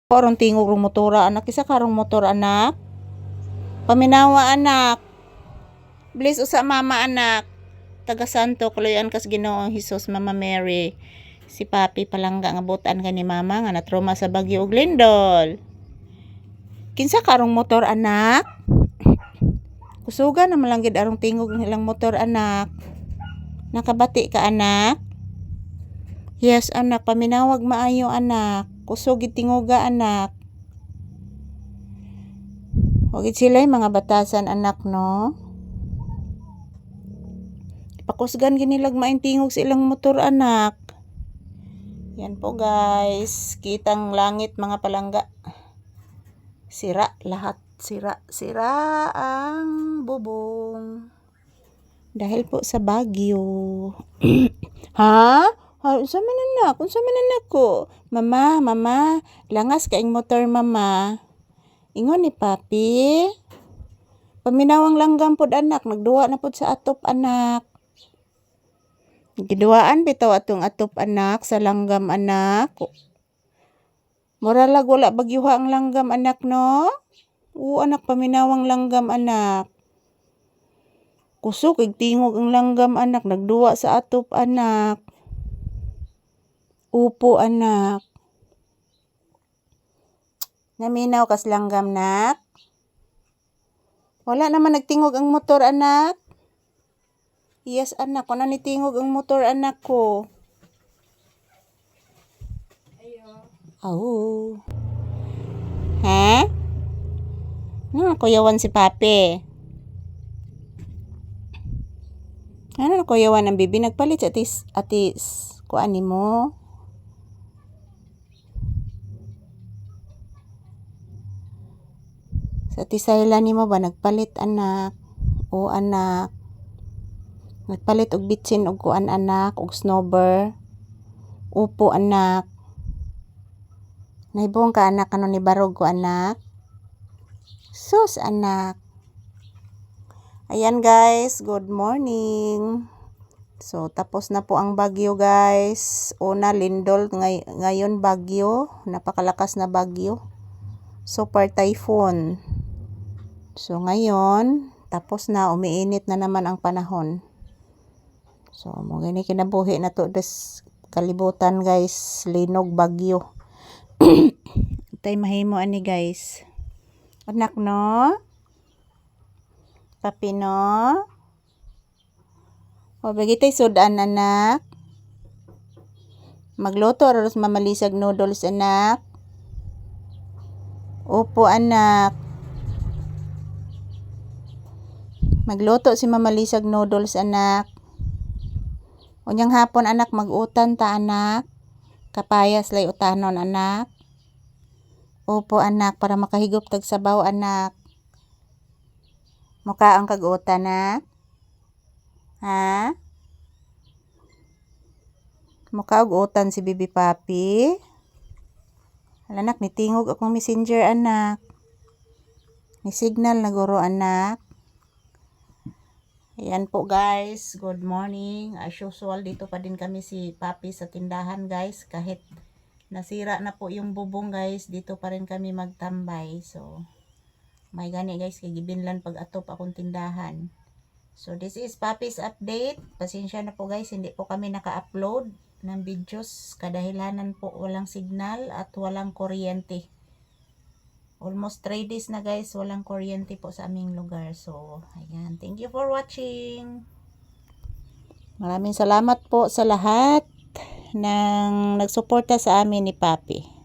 Karong tingog rong motora anak, isa karong motor anak. Paminawa anak. Bless usa mama anak. Taga Santo Kaloyan kas Ginoong Hesus Mama Mary. Si Papi palangga nga butan ka ni mama nga natroma sa Bagyo ug Lindol. Kinsa karong motor anak? Kusuga na malanggid arong tingog ng ilang motor anak. Nakabati ka anak? Yes anak, paminawag maayo anak. Kusog tinguga anak. Wagid sila'y mga batasan anak no. Pakusgan ginilag maing tingog sa ilang motor anak. Yan po guys, kitang langit mga palangga. Sira lahat, sira ang bubong. Dahil po sa bagyo. Ha? Unsa man anak? Unsa man anak ko? Mama, langas kaing motor mama. Ingon ni Papi. Paminawang langgam pod anak, nagduwa na pod sa atop anak. Giduaan bitaw atong atop anak sa langgam anak. Muralag wala bagyuha ang langgam anak no? Oo anak, paminawang langgam anak. Kusog tingog ang langgam anak, nagduwa sa atop anak. Upo anak. Naminaw kas langgam nak. Wala naman nagtingog ang motor anak. Yes anak, wala nitingog ang motor anak ko. Ayo. Ha? Kuyawan si Papi. Ano kuyawan ang bibi? Nagpalit sa atis kuan mo. Sa tisayla nimo ba nagpalit anak? O anak. Nagpalit og bitsin og kuan anak, og snowber. Upo anak. Naibong ka anak ano ni barog ko anak. Sus anak. Ayan guys, good morning. So tapos na po ang bagyo guys. Una lindol, ngayon bagyo, napakalakas na bagyo. Super typhoon. So ngayon, tapos na, umiinit na naman ang panahon. So mo gani kinabuhi na to des kalibutan guys, linog bagyo. Tay mahimo ani guys. Anak no? Papi no? O bagitay sudan anak. Magluto aros mamalisag noodles anak. Opo anak. Magluto si mamalisag noodles anak. Unyang hapon anak magutan ta anak. Kapayas lay utanon anak. Opo anak, para makahigop tag sabaw anak. Mukha ang kagutan anak. Ha? Mukha og utan si Bibi Papi. Anak, nitingog akong messenger anak. Ni signal na guro anak. Ayan po guys, good morning. As usual, dito pa din kami si Papi sa tindahan guys. Kahit nasira na po yung bubong guys, dito pa rin kami magtambay. So, may gani guys, kagibinlan pag atop akong tindahan. So, this is Papi's update. Pasensya na po guys, hindi po kami naka-upload ng videos. Kadahilanan po walang signal at walang kuryente. Almost 3 days na guys, walang kuryente po sa aming lugar. So, ayan. Thank you for watching. Maraming salamat po sa lahat ng nagsuporta sa amin ni Papi.